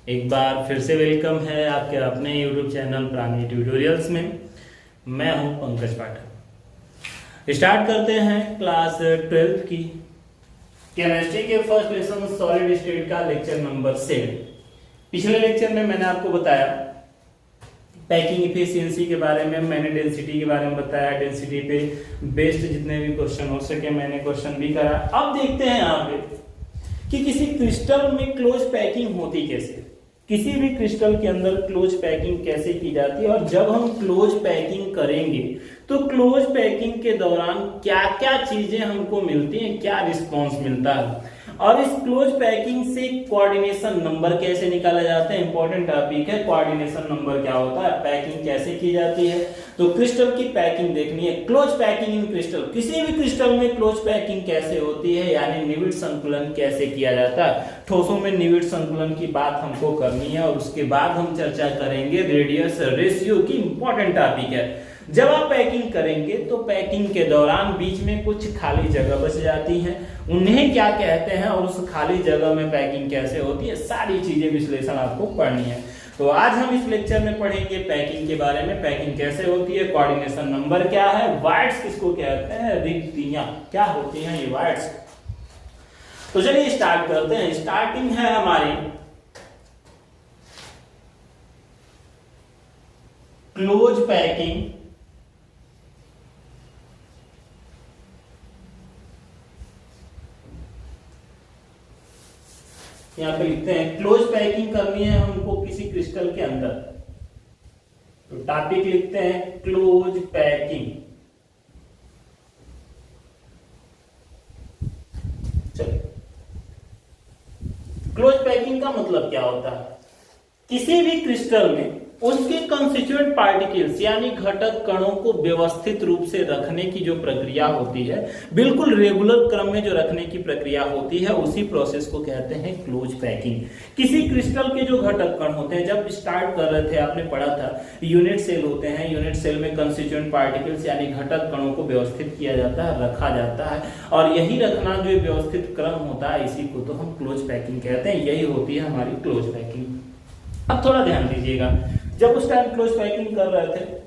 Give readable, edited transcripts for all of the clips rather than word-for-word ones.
एक बार फिर से वेलकम है आपके अपने YouTube चैनल प्राणी ट्यूटोरियल्स में। मैं हूं पंकज पाठक। स्टार्ट करते हैं क्लास 12th की केमिस्ट्री के फर्स्ट लेसन सॉलिड स्टेट का लेक्चर नंबर 7। पिछले लेक्चर में मैंने आपको बताया पैकिंग इफिशियंसी के बारे में, मैंने डेंसिटी के बारे में बताया। डेंसिटी पे बेस्ड जितने भी क्वेश्चन हो सके मैंने क्वेश्चन भी करा। अब देखते हैं यहाँ पे कि किसी क्रिस्टल में क्लोज पैकिंग होती कैसे, किसी भी क्रिस्टल के अंदर क्लोज पैकिंग कैसे की जाती है, और जब हम क्लोज पैकिंग करेंगे तो क्लोज पैकिंग के दौरान क्या क्या चीजें हमको मिलती हैं, क्या रिस्पॉन्स मिलता है, और इस क्लोज पैकिंग से कोऑर्डिनेशन नंबर कैसे निकाला जाता है। इंपॉर्टेंट टॉपिक है, कोऑर्डिनेशन नंबर क्या होता है, पैकिंग कैसे की जाती है। तो क्रिस्टल की पैकिंग देखनी है, क्लोज पैकिंग इन क्रिस्टल, किसी भी क्रिस्टल में क्लोज पैकिंग कैसे होती है, यानी निविड़ संकुलन कैसे किया जाता है। ठोसों में निविड़ संकुलन की बात हमको करनी है, और उसके बाद हम चर्चा करेंगे रेडियस रेशियो की। इंपॉर्टेंट टॉपिक है। जब आप पैकिंग करेंगे तो पैकिंग के दौरान बीच में कुछ खाली जगह बच जाती हैं, उन्हें क्या कहते हैं, और उस खाली जगह में पैकिंग कैसे होती है, सारी चीजें विश्लेषण आपको पढ़नी है। तो आज हम इस लेक्चर में पढ़ेंगे पैकिंग के बारे में, पैकिंग कैसे होती है, कोऑर्डिनेशन नंबर क्या है, वाइड्स किसको कहते हैं, रिक्तियां क्या होती हैं ये वाइड्स। तो चलिए स्टार्ट करते हैं। स्टार्टिंग है हमारी क्लोज पैकिंग। यहां पे लिखते हैं क्लोज पैकिंग करनी है हमको किसी क्रिस्टल के अंदर, तो टॉपिक लिखते हैं क्लोज पैकिंग। चलिए, क्लोज पैकिंग का मतलब क्या होता है, किसी भी क्रिस्टल में उसके कंस्टिट्यूएंट पार्टिकल्स यानी घटक कणों को व्यवस्थित रूप से रखने की जो प्रक्रिया होती है, बिल्कुल रेगुलर क्रम में जो रखने की प्रक्रिया होती है, उसी प्रोसेस को कहते हैं क्लोज पैकिंग। किसी क्रिस्टल के जो घटक कण होते हैं, जब स्टार्ट कर रहे थे आपने पढ़ा था यूनिट सेल होते हैं, यूनिट सेल में कंस्टिट्यूएंट पार्टिकल्स यानी घटक कणों को व्यवस्थित किया जाता है, रखा जाता है, और यही रखना जो व्यवस्थित क्रम होता है इसी को तो हम क्लोज पैकिंग कहते हैं। यही होती है हमारी क्लोज पैकिंग। अब थोड़ा ध्यान दीजिएगा, जब उस टाइम क्लोज पैकिंग कर रहे थे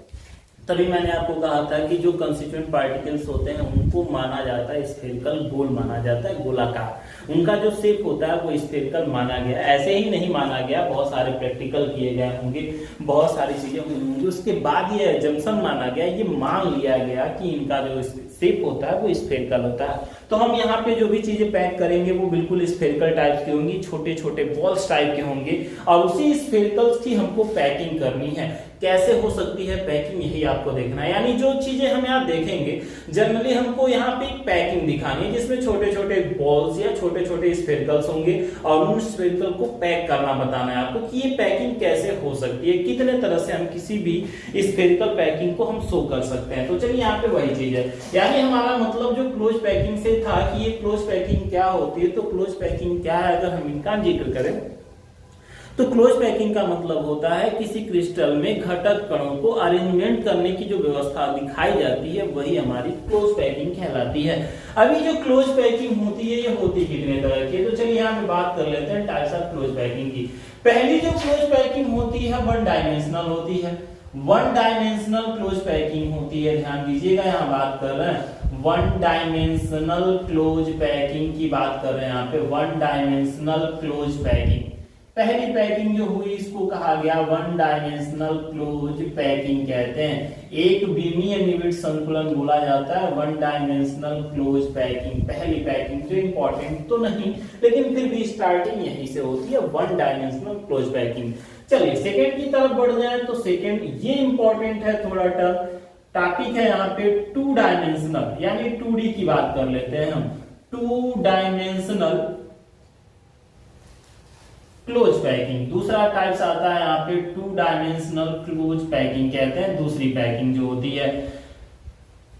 तभी मैंने आपको कहा था कि जो कंस्टिट्यूएंट पार्टिकल्स होते हैं उनको माना जाता है स्फेरिकल, गोल माना जाता है, गोलाकार। उनका जो शेप होता है वो स्फेरिकल माना गया। ऐसे ही नहीं माना गया, बहुत सारे प्रैक्टिकल किए गए होंगे, बहुत सारी चीजें होंगी, उसके बाद ये जंक्शन माना गया, ये मान लिया गया कि इनका जो शेप होता है वो स्फेरिकल होता है। तो हम यहाँ पे जो भी चीजें पैक करेंगे वो बिल्कुल स्फेरिकल टाइप की होंगी, छोटे छोटे बॉल्स टाइप के होंगे, और उसी स्फेरिकल्स की हमको पैकिंग करनी है। कैसे हो सकती है पैकिंग, यही आपको देखना है। यानी जो चीजें हम यहाँ देखेंगे, जनरली हमको यहाँ पे एक पैकिंग दिखानी है जिसमें छोटे छोटे बॉल्स या छोटे छोटे स्फेरिकल्स होंगे, और उन स्फेरिकल को पैक करना बताना है आपको कि ये पैकिंग कैसे हो सकती है, कितने तरह से हम किसी भी स्फेरिकल पैकिंग को हम शो कर सकते हैं। तो चलिए यहाँ पे वही चीज है, यानी हमारा मतलब जो क्लोज पैकिंग से था कि ये क्लोज पैकिंग क्या होती है। तो क्लोज पैकिंग क्या है, अगर हम इनका जिक्र करें तो क्लोज पैकिंग का मतलब होता है किसी क्रिस्टल में घटक कणों को अरेंजमेंट करने की जो व्यवस्था दिखाई जाती है वही हमारी क्लोज पैकिंग कहलाती है। अभी जो क्लोज पैकिंग होती है ये होती कितने तरह की है, तो चलिए यहाँ पे बात कर लेते हैं टाइप्स ऑफ क्लोज पैकिंग की। पहली जो क्लोज पैकिंग होती है वन डायमेंशनल होती है, वन डायमेंशनल क्लोज पैकिंग होती है। ध्यान दीजिएगा, यहाँ बात कर रहे हैं वन डायमेंशनल क्लोज पैकिंग की बात कर रहे हैं यहाँ पे, वन डायमेंशनल क्लोज पैकिंग। पहली पैकिंग जो हुई इसको कहा गया वन डायमेंशनल क्लोज पैकिंग कहते हैं। एक विमीय निविड़ संकुलन बोला जाता है वन डायमेंशनल क्लोज पैकिंग। पहली पैकिंग जो इंपॉर्टेंट तो नहीं, लेकिन फिर भी स्टार्टिंग यहीं से होती है, वन डायमेंशनल क्लोज पैकिंग। चलिए सेकेंड की तरफ बढ़ जाए तो सेकेंड ये इंपॉर्टेंट है, थोड़ा टॉपिक है यहाँ पे टू डायमेंशनल, यानी 2D की बात कर लेते हैं हम। टू डायमेंशनल क्लोज पैकिंग दूसरा टाइप्स आता है यहाँ पे, टू डायमेंशनल क्लोज पैकिंग कहते हैं दूसरी पैकिंग जो होती है।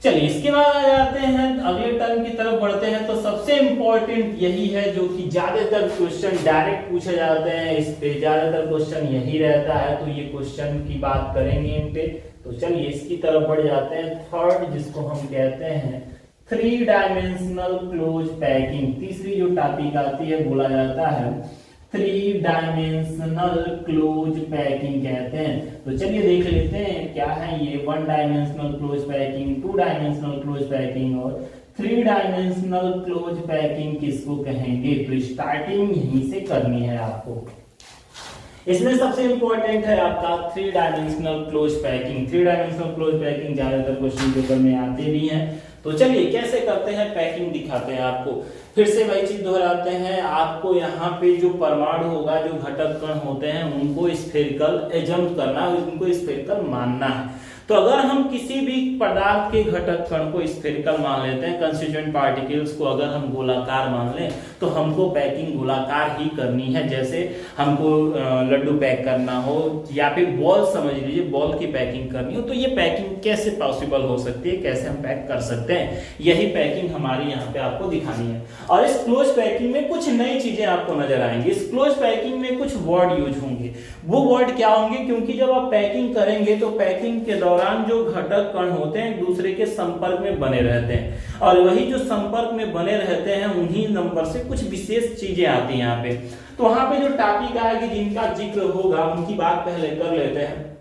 चलिए इसके बाद आ जाते हैं अगले टर्म की तरफ बढ़ते हैं। तो सबसे इंपॉर्टेंट यही है जो कि ज्यादातर क्वेश्चन डायरेक्ट पूछे जाते हैं, इस पे ज्यादातर क्वेश्चन यही रहता है, तो ये क्वेश्चन की बात करेंगे इन पे। तो चलिए इसकी तरफ बढ़ जाते हैं, थर्ड जिसको हम कहते हैं थ्री डायमेंशनल क्लोज पैकिंग। तीसरी जो टॉपिक आती है बोला जाता है थ्री डायमेंशनल क्लोज पैकिंग कहते हैं। तो चलिए देख लेते हैं क्या है ये one dimensional close packing, to dimensional close packing और थ्री डायमेंशनल क्लोज पैकिंग किसको कहेंगे। तो स्टार्टिंग यहीं से करनी है आपको। इसमें सबसे इंपॉर्टेंट है आपका three dimensional close packing. Three dimensional close packing ज्यादातर क्वेश्चन पेपर में आते भी हैं। तो चलिए कैसे करते हैं, पैकिंग दिखाते हैं आपको। फिर से वही चीज दोहराते हैं, आपको यहाँ पे जो परमाणु होगा, जो घटक कण होते हैं, उनको स्फेरिकल एजम्प्ट करना, उनको स्फेरिकल मानना है। तो अगर हम किसी भी पदार्थ के घटक कण को स्फेरिकल मान लेते हैं, कंस्टिट्यूएंट पार्टिकल्स को अगर हम गोलाकार मान लें, तो हमको पैकिंग गोलाकार ही करनी है। जैसे हमको लड्डू पैक करना हो या फिर बॉल समझ लीजिए, बॉल की पैकिंग करनी हो, तो ये पैकिंग कैसे पॉसिबल हो सकती है, कैसे हम पैक कर सकते हैं, यही पैकिंग हमारी यहाँ पे आपको दिखानी है। और इस क्लोज पैकिंग में कुछ नई चीजें आपको नजर आएंगी। इस क्लोज पैकिंग में कुछ वर्ड यूज होंगे। वो वर्ड क्या होंगे, क्योंकि जब आप पैकिंग करेंगे तो पैकिंग के दौरान जो घटक कण होते हैं एक दूसरे के संपर्क में बने रहते हैं, और वही जो संपर्क में बने रहते हैं उन्हीं नंबर से कुछ विशेष चीजें आती हैं यहाँ पे। तो वहां पे जो टॉपिक आएगी जिनका जिक्र होगा उनकी बात पहले कर लेते हैं।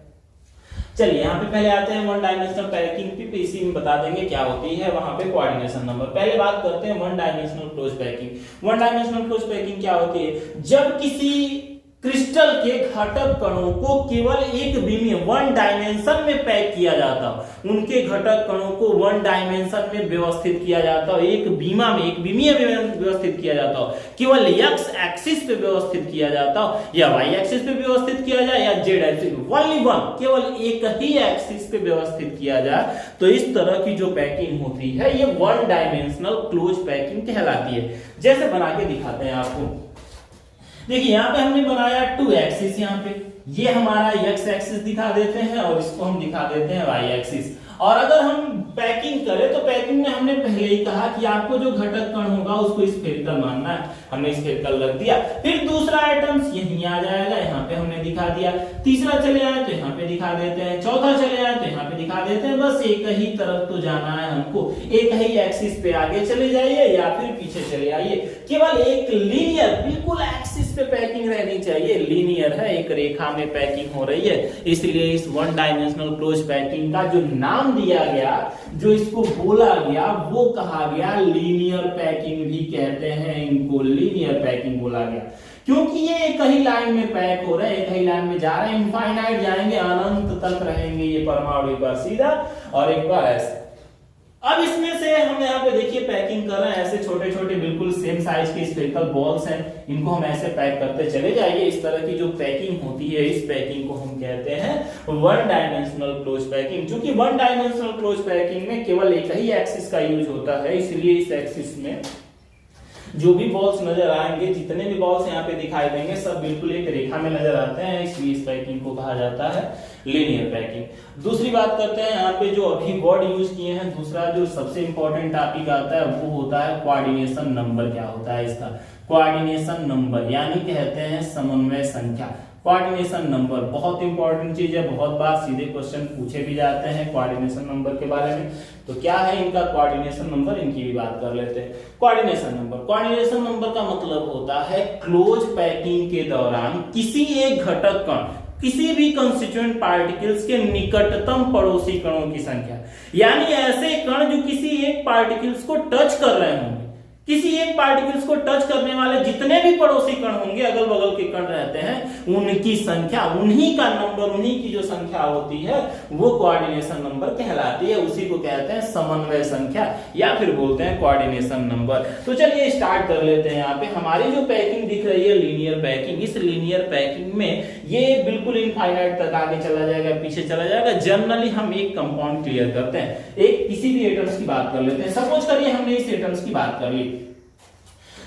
चलिए यहाँ पे पहले आते हैं वन डायमेंशनल पैकिंग पे, इसी में बता देंगे क्या होती है। वहां पे कोऑर्डिनेशन नंबर, पहले बात करते हैं one dimensional close packing. One dimensional close packing क्या होती है, जब किसी क्रिस्टल के घटक कणों को केवल एक विमीय वन डायमेंशन में पैक किया जाता हो, उनके घटक कणों को वन डायमेंशन में व्यवस्थित किया जाता हो, एक बीमा में, एक विमीय में व्यवस्थित किया जाता हो, केवल एक्स एक्सिस पे व्यवस्थित किया जाता हो या वाई एक्सिस पे व्यवस्थित किया जाए या जेड एक्सिस पे, ओनली वन, केवल एक ही एक्सिस पे व्यवस्थित किया जाए, तो इस तरह की जो पैकिंग होती है ये वन डायमेंशनल क्लोज पैकिंग कहलाती है। जैसे बना के दिखाते हैं आपको। देखिए यहाँ पे हमने बनाया टू एक्सिस, यहाँ पे ये हमारा एक्स एक्सिस दिखा देते हैं और इसको हम दिखा देते हैं वाई एक्सिस। और अगर हम पैकिंग करें तो पैकिंग में हमने पहले ही कहा कि आपको जो घटक कण होगा उसको स्फेरिकल मानना है, हमने स्फेरिकल रख दिया। फिर दूसरा आइटम्स यहीं आ जाएगा, यहाँ पे हमने दिखा दिया। तीसरा चले आए तो यहाँ पे दिखा देते हैं, चौथा चले आए तो यहाँ पे दिखा देते हैं। बस एक ही तरफ तो जाना है हमको, एक ही एक्सिस पे आगे चले जाइए या फिर पीछे चले आइए। केवल एक लीनियर बिल्कुल एक्सिस पे पैकिंग रहनी चाहिए, लीनियर है, एक रेखा में पैकिंग हो रही है। इसलिए इस वन डायमेंशनल क्लोज पैकिंग का जो नाम दिया गया, जो इसको बोला गया, वो कहा गया लीनियर पैकिंग भी कहते हैं इनको, लीनियर पैकिंग बोला गया। क्योंकि ये एक ही लाइन में पैक हो रहे हैं, एक ही लाइन में जा रहे हैं, इनफाइनाइट जाएंगे, अनंत तक रहेंगे ये परमाणु, एक बार सीधा और एक बार ऐसे। अब इसमें से हम यहाँ पे देखिए पैकिंग कर रहे हैं, ऐसे छोटे छोटे बिल्कुल सेम साइज के स्फेरिकल बॉल्स हैं, इनको हम ऐसे पैक करते चले जाइए। इस तरह की जो पैकिंग होती है, इस पैकिंग को हम कहते हैं वन डायमेंशनल क्लोज पैकिंग। क्योंकि वन डायमेंशनल क्लोज पैकिंग में केवल एक ही एक्सिस का यूज होता है, इसलिए इस एक्सिस में जो भी बॉल्स नजर आएंगे, जितने भी बॉल्स यहाँ पे दिखाई देंगे, सब बिल्कुल एक रेखा में नजर आते हैं, इसलिए इस पैकिंग को कहा जाता है लीनियर पैकिंग। दूसरी बात करते हैं यहाँ पे जो अभी वर्ड यूज किए हैं, दूसरा जो सबसे इंपॉर्टेंट टॉपिक आता है वो होता है कोऑर्डिनेशन नंबर। क्या होता है इसका, कोऑर्डिनेशन नंबर यानी कहते हैं समन्वय संख्या। कोऑर्डिनेशन नंबर बहुत इंपॉर्टेंट चीज है, बहुत बार सीधे क्वेश्चन पूछे भी जाते हैं कोऑर्डिनेशन नंबर के बारे में। तो क्या है इनका कोऑर्डिनेशन नंबर, इनकी भी बात कर लेते हैं। कोऑर्डिनेशन नंबर, कोऑर्डिनेशन नंबर का मतलब होता है क्लोज पैकिंग के दौरान किसी एक घटक कण, किसी भी कंस्टिट्यूएंट पार्टिकल्स के निकटतम पड़ोसी कणों की संख्या, यानी ऐसे कण जो किसी एक पार्टिकल्स को टच कर रहे होंगे, किसी एक पार्टिकल्स को टच करने वाले जितने भी पड़ोसी कण होंगे, अगल बगल के कण रहते हैं, उनकी संख्या, उन्हीं का नंबर, उन्हीं की जो संख्या होती है वो कोऑर्डिनेशन नंबर कहलाती है। उसी को कहते हैं समन्वय संख्या या फिर बोलते हैं कोऑर्डिनेशन नंबर। तो चलिए स्टार्ट कर लेते हैं। यहाँ पे हमारी जो पैकिंग दिख रही है लीनियर पैकिंग, इस लीनियर पैकिंग में ये बिल्कुल इनफाइनाइट तक आगे चला जाएगा, पीछे चला जाएगा। जनरली हम एक कंपाउंड क्लियर करते हैं, एक किसी भी एटम्स की बात कर लेते हैं। सपोज करिए हमने इस एटम्स की बात कर ली,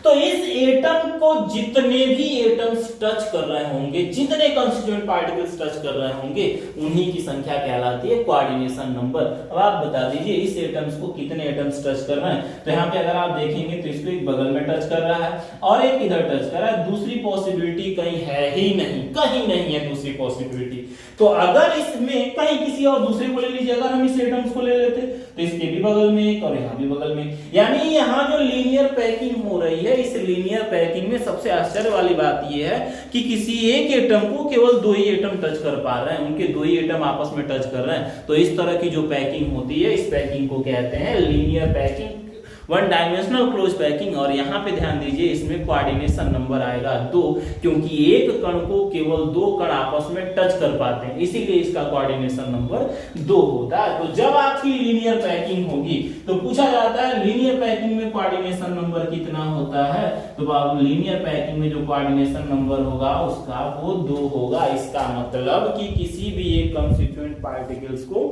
तो इस एटम को जितने भी एटम्स टच कर रहे होंगे, जितने कंस्टिट्यूएंट पार्टिकल्स टच कर रहे होंगे, उन्हीं की संख्या कहलाती है कोऑर्डिनेशन नंबर। अब आप बता दीजिए इस एटम्स को कितने एटम्स टच कर रहे हैं। तो यहाँ पे अगर आप देखेंगे तो इसको एक बगल में टच कर रहा है और एक इधर टच कर रहा है, दूसरी पॉसिबिलिटी कहीं है ही नहीं, कहीं नहीं है दूसरी पॉसिबिलिटी। तो अगर इसमें कहीं किसी और दूसरे को ले लीजिए, अगर हम इस एटम्स को ले लेते तो इसके भी बगल में एक और यहाँ भी बगल में, यानी यहाँ जो लीनियर पैकिंग हो रही है इस लीनियर पैकिंग में सबसे आश्चर्य वाली बात यह है कि किसी एक एटम को केवल 2 ही एटम टच कर पा रहे हैं, उनके 2 ही एटम आपस में टच कर रहे हैं। तो इस तरह की जो पैकिंग होती है, इस पैकिंग को कहते हैं linear packing, one dimensional close packing. और यहाँ पे ध्यान दीजिए, इसमें कोऑर्डिनेशन नंबर आएगा 2, क्योंकि एक कण को केवल 2 कण आपस में टच कर पाते हैं, इसीलिए इसका कोऑर्डिनेशन नंबर 2 होता है। तो जब आपकी लीनियर पैकिंग होगी तो पूछा जाता है लीनियर पैकिंग में कोऑर्डिनेशन नंबर कितना होता है, तो आप लीनियर पैकिंग में जो कोऑर्डिनेशन नंबर होगा उसका वो 2 होगा। इसका मतलब कि किसी भी एक कंस्टिट्यूएंट पार्टिकल्स को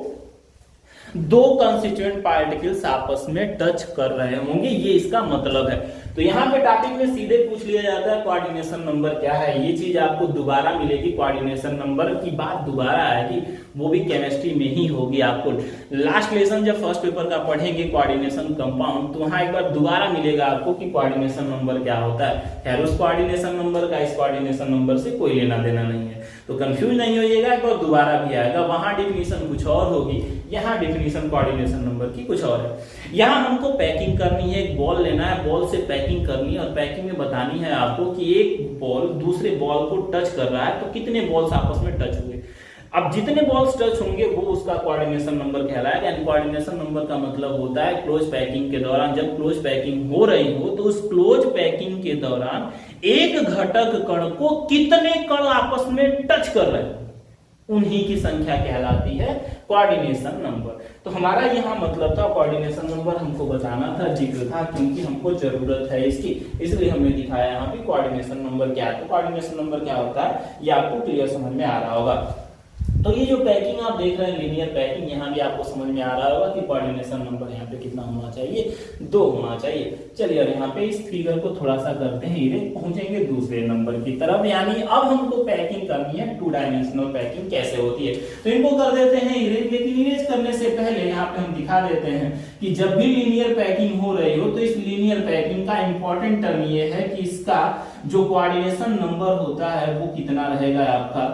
2 कंस्टिट्यूएंट पार्टिकल्स आपस में टच कर रहे होंगे, ये इसका मतलब है। तो यहाँ पे टॉपिक में सीधे पूछ लिया जाता है कोऑर्डिनेशन नंबर क्या है। ये चीज आपको दोबारा मिलेगी, कोऑर्डिनेशन नंबर की बात दोबारा आएगी, वो भी केमिस्ट्री में ही होगी। आपको लास्ट लेसन जब फर्स्ट पेपर का पढ़ेंगे कोऑर्डिनेशन कंपाउंड, तो वहां एक बार दोबारा मिलेगा आपको कि कोऑर्डिनेशन नंबर क्या होता है। खैर, उस कोऑर्डिनेशन नंबर का इस कोऑर्डिनेशन नंबर से कोई लेना देना नहीं है, तो कंफ्यूज नहीं होइएगा, एक बार दोबारा भी आएगा। वहां डिफिनीशन कुछ और होगी, यहाँ डिफिनीशन कोऑर्डिनेशन नंबर की कुछ और है। यहाँ हमको पैकिंग करनी है, एक बॉल लेना है, बॉल से पैकिंग करनी है और पैकिंग में बतानी है आपको कि एक बॉल दूसरे बॉल को टच कर रहा है तो कितने बॉल्स आपस में टच हुए। अब जितने बॉल्स टच होंगे वो उसका कोऑर्डिनेशन नंबर कहलाएगा। एंड कोऑर्डिनेशन नंबर का मतलब होता है क्लोज पैकिंग के दौरान, जब क्लोज पैकिंग हो रही हो तो उस क्लोज पैकिंग के दौरान एक घटक कण को कितने कण आपस में टच कर रहे हैं, उन्हीं की संख्या कहलाती है कोऑर्डिनेशन नंबर। तो हमारा यहाँ मतलब था कोऑर्डिनेशन नंबर हमको बताना था, जिक्र था, क्योंकि हमको जरूरत है इसकी, इसलिए हमने दिखाया यहाँ पे कोऑर्डिनेशन नंबर क्या है। तो कोऑर्डिनेशन नंबर क्या होता है ये आपको क्लियर समझ में आ रहा होगा। तो ये जो पैकिंग आप देख रहे हैं लीनियर पैकिंग, यहाँ भी आपको समझ में आ रहा होगा कि कोऑर्डिनेशन नंबर यहाँ पे कितना होना चाहिए, 2 होना चाहिए। चलिए अब यहाँ पे इस फिगर को थोड़ा सा करते हैं इरेज, पहुंचेंगे दूसरे नंबर की तरफ। यानी अब हमको पैकिंग करनी है, 2 डायमेंशनल पैकिंग कैसे होती है। तो इनको कर देते हैं इरेज, लेकिन इरेज करने से पहले यहाँ पे हम दिखा देते हैं कि जब भी लीनियर पैकिंग हो रही हो तो इस लीनियर पैकिंग का इंपॉर्टेंट टर्म ये है कि इसका जो कोऑर्डिनेशन नंबर होता है वो कितना रहेगा, आपका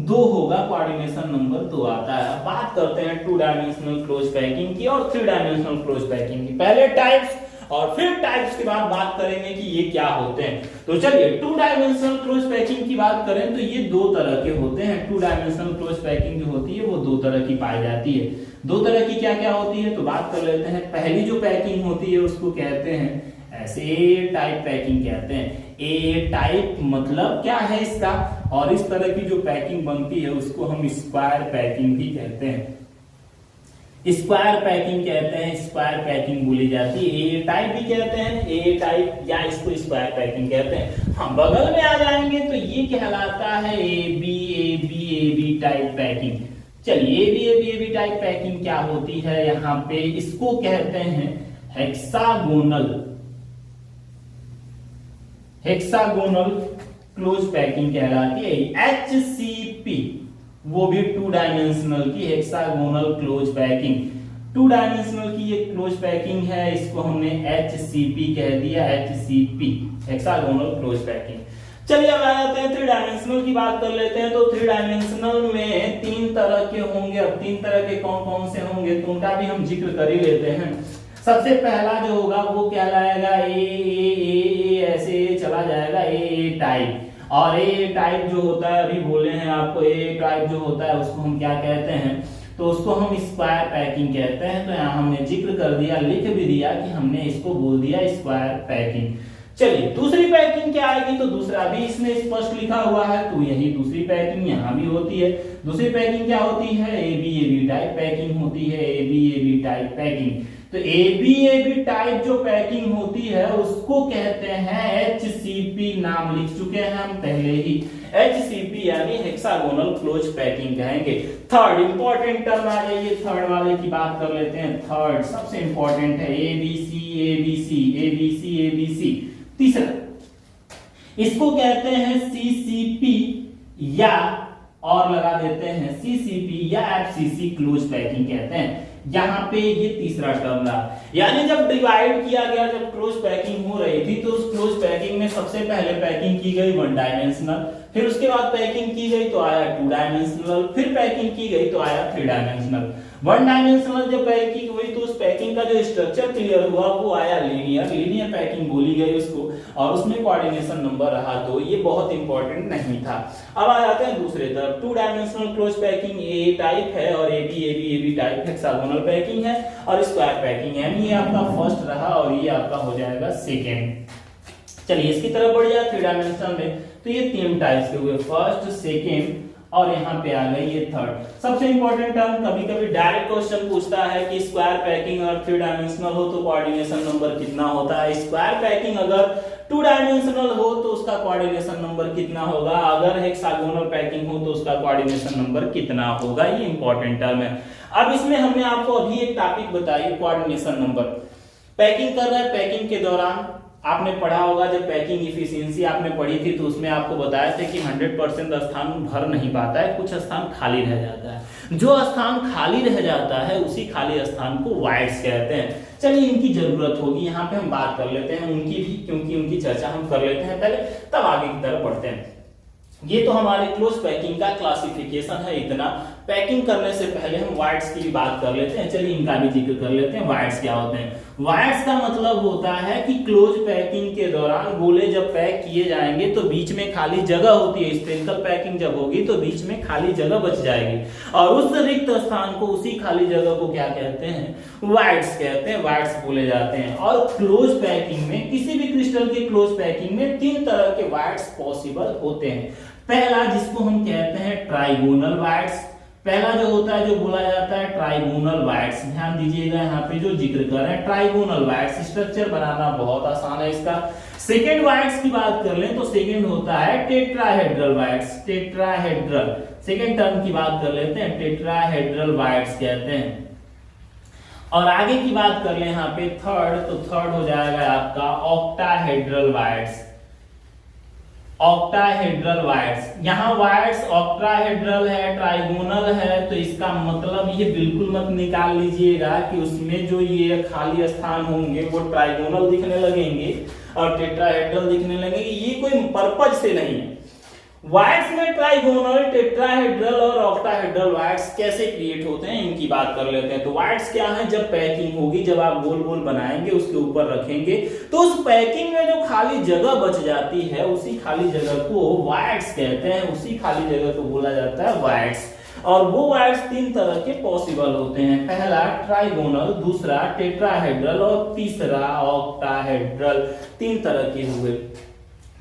2 होगा, कोऑर्डिनेशन नंबर 2 आता है। अब बात करते हैं 2 डायमेंशनल क्लोज पैकिंग की और 3 डायमेंशनल क्लोज पैकिंग की। पहले टाइप्स और फिर टाइप्स के बाद बात करेंगे कि ये क्या होते हैं। तो चलिए 2 डायमेंशनल क्लोज पैकिंग की बात करें तो ये 2 तरह के होते हैं। 2 डायमेंशनल क्लोज पैकिंग जो होती है वो 2 तरह की पाई जाती है। 2 तरह की क्या क्या होती है तो बात कर लेते हैं। पहली जो पैकिंग होती है उसको कहते हैं ऐसे ए टाइप पैकिंग कहते हैं। ए टाइप मतलब क्या है इसका, और इस तरह की जो पैकिंग बनती है उसको हम स्क्वायर पैकिंग भी कहते हैं। स्क्वायर पैकिंग कहते हैं, स्क्वायर पैकिंग बोली जाती है। ए टाइप भी कहते हैं, ए टाइप या इसको स्क्वायर पैकिंग कहते हैं। हम बगल में आ जाएंगे तो ये कहलाता है ए बी टाइप पैकिंग। चलिए ए बी टाइप पैकिंग क्या होती है, यहाँ पे इसको कहते हैं हेक्सागोनल क्लोज पैकिंग कहलाती है। HCP वो भी 2 डायमेंशनल की हेक्सागोनल क्लोज पैकिंग, 2 डायमेंशनल की ये क्लोज पैकिंग है, इसको हमने HCP कह दिया, HCP हेक्सागोनल क्लोज पैकिंग। चलिए अब आ जाते हैं 3 डायमेंशनल की बात कर लेते हैं। तो 3 डायमेंशनल में 3 तरह के होंगे। अब 3 तरह के कौन कौन से होंगे तो उनका भी हम जिक्र कर ही लेते हैं। सबसे पहला जो होगा वो कहलाएगा ए ऐसे चला जाएगा ए टाइप। और ए टाइप जो होता है अभी बोले हैं आपको, ए टाइप जो होता है उसको हम क्या कहते हैं तो उसको हम स्क्वायर पैकिंग कहते हैं। तो यहाँ हमने जिक्र कर दिया, लिख भी दिया कि हमने इसको बोल दिया स्क्वायर पैकिंग। चलिए दूसरी पैकिंग क्या आएगी तो दूसरा भी इसमें स्पष्ट लिखा हुआ है, तो यही दूसरी पैकिंग यहाँ भी होती है। दूसरी पैकिंग क्या होती है, ए बी टाइप पैकिंग होती है, ए बी टाइप पैकिंग। तो ए बी टाइप जो पैकिंग होती है उसको कहते हैं HCP, नाम लिख चुके हैं हम पहले ही, HCP यानी हेक्सागोनल क्लोज पैकिंग कहेंगे। थर्ड इंपॉर्टेंट टर्म आ जाइए, थर्ड वाले की बात कर लेते हैं। थर्ड सबसे इंपॉर्टेंट है ABC। तीसरा इसको कहते हैं CCP या और लगा देते हैं CCP या FCC क्लोज पैकिंग कहते हैं। यहाँ पे ये तीसरा टर्म रहा, यानी जब डिवाइड किया गया, जब क्लोज पैकिंग हो रही थी तो उस क्लोज पैकिंग में सबसे पहले पैकिंग की गई 1 डायमेंशनल, फिर उसके बाद पैकिंग की गई तो आया 2 डायमेंशनल, फिर पैकिंग की गई तो आया 3 डायमेंशनल। वन डायमेंशनल जब पैकिंग हुई तो उस पैकिंग का जो स्ट्रक्चर क्लियर हुआ वो आया लीनियर पैकिंग बोली गई उसको, और उसमें कोऑर्डिनेशन नंबर रहा 2, ये बहुत इंपॉर्टेंट नहीं था। अब आ जाते हैं दूसरे तरफ, two dimensional close packing A type है और A B type hexagonal packing है और स्क्वायर पैकिंग है, ये आपका फर्स्ट रहा और ये आपका हो जाएगा सेकेंड। चलिए इसकी तरफ बढ़ जाए थ्री डायमेंशनल में, तो ये 3 टाइप्स के हुए, फर्स्ट सेकेंड और यहाँ पे आ गई ये थर्ड। सबसे इंपॉर्टेंट टर्म, कभी कभी डायरेक्ट क्वेश्चन पूछता है कि स्क्वायर पैकिंग और थ्री डायमेंशनल हो तो कोऑर्डिनेशन नंबर कितना होता है। स्क्वायर पैकिंग अगर 2 डायमेंशनल हो तो उसका कोऑर्डिनेशन नंबर कितना होगा, अगर हेक्सागोनल पैकिंग हो तो उसका कोऑर्डिनेशन नंबर कितना होगा, ये इंपॉर्टेंट टर्म है। अब इसमें हमने आपको अभी एक टॉपिक बताई कोऑर्डिनेशन नंबर। पैकिंग कर रहा है, पैकिंग के दौरान आपने पढ़ा होगा, जब पैकिंग इफिशियंसी आपने पढ़ी थी तो उसमें आपको बताया था कि 100% स्थान भर नहीं पाता है, कुछ स्थान खाली रह जाता है। जो स्थान खाली रह जाता है उसी खाली स्थान को वाइड्स कहते हैं। चलिए इनकी जरूरत होगी, यहाँ पे हम बात कर लेते हैं उनकी भी, क्योंकि उनकी चर्चा हम कर लेते हैं पहले, तब आगे की तरफ बढ़ते हैं। ये तो हमारे क्लोज पैकिंग का क्लासिफिकेशन है इतना। पैकिंग करने से पहले हम वाइड्स की भी बात कर लेते हैं, चलिए इनका भी जिक्र कर लेते हैं। वाइड्स क्या होते हैं? वाइड्स का मतलब होता है कि क्लोज पैकिंग के दौरान गोले जब पैक किए जाएंगे तो बीच में खाली जगह होती है। स्पेरिकल पैकिंग जब होगी तो बीच में खाली जगह बच जाएगी और उस रिक्त स्थान को, उसी खाली जगह को क्या कहते हैं? वाइड्स कहते हैं, वाइड्स बोले जाते हैं। और क्लोज पैकिंग में, किसी भी क्रिस्टल के क्लोज पैकिंग में 3 तरह के वाइड्स पॉसिबल होते हैं। पहला जिसको हम कहते हैं ट्राइगोनल वाइड्स, पहला जो होता है जो बोला जाता है ट्राइगोनल वाइड्स। ध्यान दीजिएगा यहाँ पे जो जिक्र कर रहे हैं ट्राइगोनल वाइड्स, स्ट्रक्चर बनाना बहुत आसान है इसका। सेकेंड वाइड्स की बात कर लें तो सेकेंड होता है tetrahedral wides, tetrahedral. Second term की बात कर लेते हैं, टेट्राहेड्रल वाइड्स कहते हैं। और आगे की बात कर लें यहाँ पे थर्ड, तो थर्ड हो जाएगा आपका ऑक्टाहेड्रल वाइड्स, ऑक्टाहेड्रल वाइड्स। यहाँ वाइड्स ऑक्टाहेड्रल है, ट्राइगोनल है, तो इसका मतलब ये बिल्कुल मत निकाल लीजिएगा कि उसमें जो ये खाली स्थान होंगे वो ट्राइगोनल दिखने लगेंगे और टेट्राहेड्रल दिखने लगेंगे, ये कोई पर्पज से नहीं है। वाइड्स में ट्राइगोनल, टेट्राहेड्रल और ऑक्टाहेड्रल वाइड्स कैसे क्रिएट होते हैं इनकी बात कर लेते हैं। तो वाइड्स क्या है? जब पैकिंग होगी, जब आप गोल गोल बनाएंगे उसके ऊपर रखेंगे तो उस पैकिंग में जो खाली जगह बच जाती है उसी खाली जगह को वाइड्स कहते हैं, उसी खाली जगह को बोला जाता है वाइड्स। और वो वाइड्स 3 तरह के पॉसिबल होते हैं, पहला ट्राइगोनल, दूसरा टेट्राहेड्रल और तीसरा ऑक्टाहेड्रल। 3 तरह के हुए।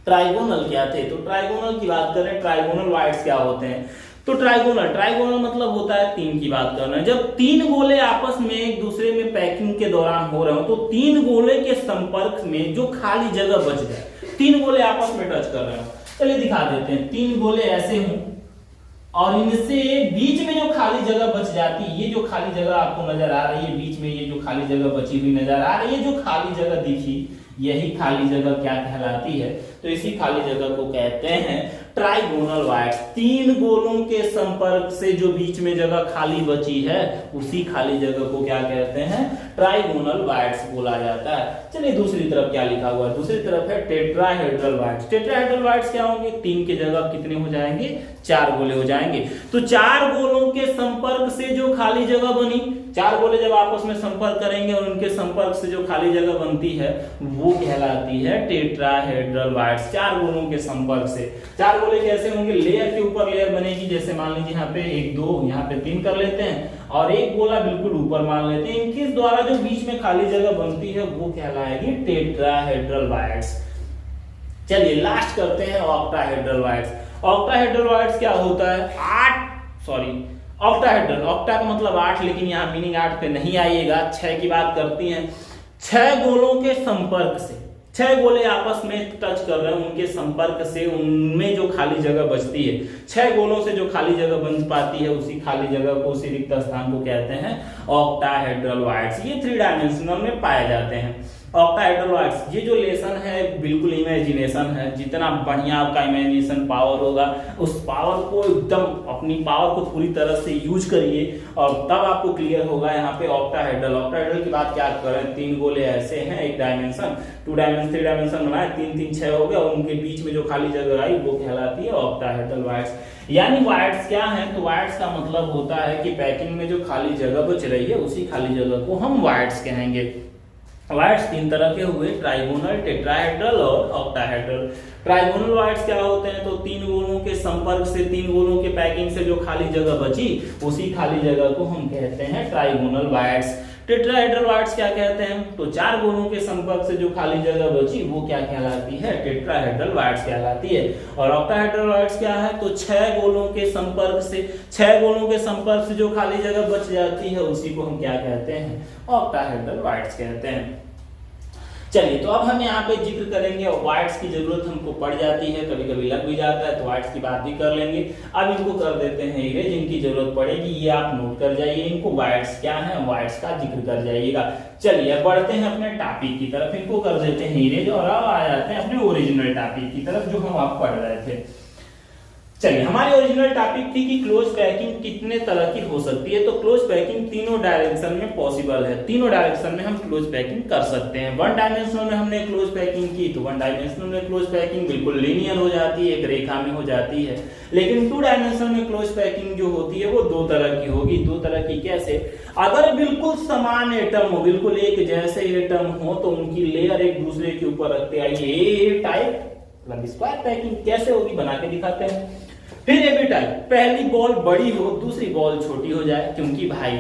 ट्राइगोनल क्या थे? तो ट्राइगोनल की बात करें, ट्राइगोनल वाइड्स क्या होते हैं? तो ट्राइगोनल मतलब होता है 3 की बात करना। जब 3 गोले आपस में एक दूसरे में पैकिंग के दौरान हो रहे हो तो 3 गोले के संपर्क में जो खाली जगह बच जाए, 3 गोले आपस में टच कर रहे हो, चलिए दिखा देते हैं। 3 गोले ऐसे हों और इनसे बीच में जो खाली जगह बच जाती है, ये जो खाली जगह आपको नजर आ रही है, बीच में ये जो खाली जगह बची हुई नजर आ रही है, जो खाली जगह दिखी, यही खाली जगह क्या कहलाती है? तो इसी खाली जगह को कहते हैं ट्राइगोनल वाइड्स। 3 गोलों के संपर्क से जो बीच में जगह खाली बची है उसी खाली जगह को क्या कहते हैं? ट्राइगोनल वाइड्स बोला जाता है। चलिए दूसरी तरफ क्या लिखा हुआ है? दूसरी तरफ है टेट्राहेड्रल वाइड्स। टेट्राहेड्रल वाइड्स क्या होंगे? 3 के जगह कितने हो जाएंगे? 4 गोले हो जाएंगे। तो 4 गोलों के संपर्क से जो खाली जगह बनी, 4 गोले जब आपस में संपर्क करेंगे और उनके संपर्क से जो खाली जगह बनती है वो कहलाती है टेट्राहेड्रल वाइड्स। 4 गोलों के संपर्क से। 4 गोले कैसे होंगे? लेयर के ऊपर लेयर बनेगी, जैसे मान लीजिए यहाँ पे 1 2, यहाँ पे 3 कर लेते हैं और एक गोला बिल्कुल ऊपर मान लेते हैं। इनके द्वारा जो बीच में खाली जगह बनती है वो कहलाएगी टेट्राहेड्रल वाइड्स। चलिए लास्ट करते हैं ऑक्टाहेड्रल वाइड्स। ऑक्टाहेड्रल वाइड्स क्या होता है? ऑक्टाहेड्रल, ऑक्टा का मतलब 8, लेकिन यहाँ मीनिंग 8 पे नहीं आइएगा, 6 की बात करती हैं। 6 गोलों के संपर्क से, 6 गोले आपस में टच कर रहे हैं, उनके संपर्क से उनमें जो खाली जगह बचती है, 6 गोलों से जो खाली जगह बन पाती है उसी खाली जगह को, उसी रिक्त स्थान को कहते हैं ऑक्टाहेड्रल वाइड्स। ये 3 डायमेंशनल में पाए जाते हैं ऑक्टाहेड्रल वाइड्स। ये जो लेसन है बिल्कुल इमेजिनेशन है, जितना बढ़िया आपका इमेजिनेशन पावर होगा उस पावर को एकदम अपनी पावर को पूरी तरह से यूज करिए और तब आपको क्लियर होगा। यहाँ पे ऑक्टाहेड्रल की बात क्या करें? 3 गोले ऐसे हैं, 1 डायमेंशन, 2 डायमेंशन, 3 डायमेंशन बनाए, 3 3 6 हो गए और उनके बीच में जो खाली जगह आई वो कहलाती है ऑक्टाहेड्रल वाइड्स। यानी वाइड्स क्या है, तो वाइड्स का मतलब होता है कि पैकिंग में जो खाली जगह बच रही है उसी खाली जगह को हम वाइड्स कहेंगे। वाइड्स तीन तरह के हुए, ट्राइगोनल, टेट्राहेड्रल और ऑक्टाहेड्रल। ट्राइगोनल वाइड्स क्या होते हैं, तो तीन गोलों के संपर्क से, तीन गोलों के पैकिंग से जो खाली जगह बची उसी खाली जगह को हम कहते हैं ट्राइगोनल वाइड्स। टेट्राहेड्रल वाइड्स क्या कहते हैं, तो चार गोलों के संपर्क से जो खाली जगह बची वो क्या कहलाती है, टेट्राहेड्रल वाइड्स कहलाती है। और ऑक्टाहेड्रल वाइड्स क्या है, तो छह गोलों के संपर्क से जो खाली जगह बच जाती है उसी को हम क्या कहते हैं, ऑक्टाहेड्रल वाइड्स कहते हैं। चलिए, तो अब हम यहाँ पे जिक्र करेंगे, वाइड्स की जरूरत हमको पड़ जाती है, कभी कभी लग भी जाता है, तो वाइड्स की बात भी कर लेंगे। अब इनको कर देते हैं इरेज, इनकी जरूरत पड़ेगी, ये आप नोट कर जाइए इनको। वाइड्स क्या है, वाइड्स का जिक्र कर जाइएगा। चलिए, बढ़ते हैं अपने टॉपिक की तरफ, इनको कर देते हैं इरेज और अब आ जाते हैं अपने ओरिजिनल टॉपिक की तरफ जो हम आप पढ़ रहे थे। चलिए, हमारी ओरिजिनल टॉपिक थी कि क्लोज पैकिंग कितने तरह की हो सकती है। तो क्लोज पैकिंग तीनों डायरेक्शन में पॉसिबल है, तीनों डायरेक्शन में हम क्लोज पैकिंग कर सकते हैं। वन डायमेंशनल में हमने क्लोज पैकिंग की तो वन डायमेंशनल में क्लोज पैकिंग बिल्कुल लीनियर हो जाती है, एक रेखा में हो जाती है। लेकिन टू डायमेंशनल में क्लोज पैकिंग जो होती है वो दो तरह की होगी। दो तरह की कैसे, अगर बिल्कुल समान एटम हो, बिल्कुल एक जैसे एटम हो तो उनकी लेयर एक दूसरे के ऊपर रखते आइए, ए टाइप मतलब स्क्वायर पैकिंग कैसे होगी बना के दिखाते हैं। फिर ए बी टाइप, पहली बॉल बड़ी हो दूसरी बॉल छोटी हो जाए, क्योंकि भाई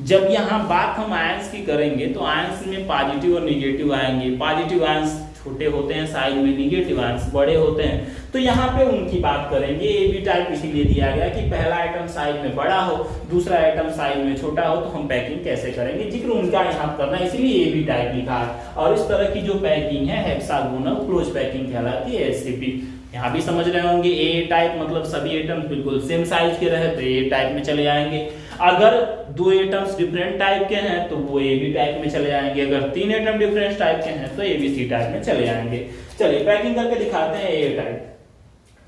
जब यहाँ बात हम आयंस की करेंगे तो आयंस में पॉजिटिव और निगेटिव आएंगे। पॉजिटिव आयंस छोटे होते हैं साइज में, निगेटिव आयंस बड़े होते हैं, तो यहाँ पे उनकी बात करेंगे। ए बी टाइप इसीलिए दिया गया कि पहला आइटम साइज में बड़ा हो, दूसरा आइटम साइज में छोटा हो, तो हम पैकिंग कैसे करेंगे, जिक्र उनका यहाँ करना, इसीलिए ए बी टाइप लिखा है। और इस तरह की जो पैकिंग है हेक्सागोनल क्लोज पैकिंग कहलाती है, एचसीपी। यहाँ भी समझ रहे होंगे, ए टाइप मतलब सभी एटम्स बिल्कुल सेम साइज के रहे तो ए टाइप में चले जाएंगे। अगर दो एटम्स डिफरेंट टाइप के हैं तो वो ए बी टाइप में चले जाएंगे। अगर तीन एटम डिफरेंट टाइप के हैं तो ए बी सी टाइप में चले जाएंगे। चलिए, पैकिंग करके दिखाते हैं ए टाइप।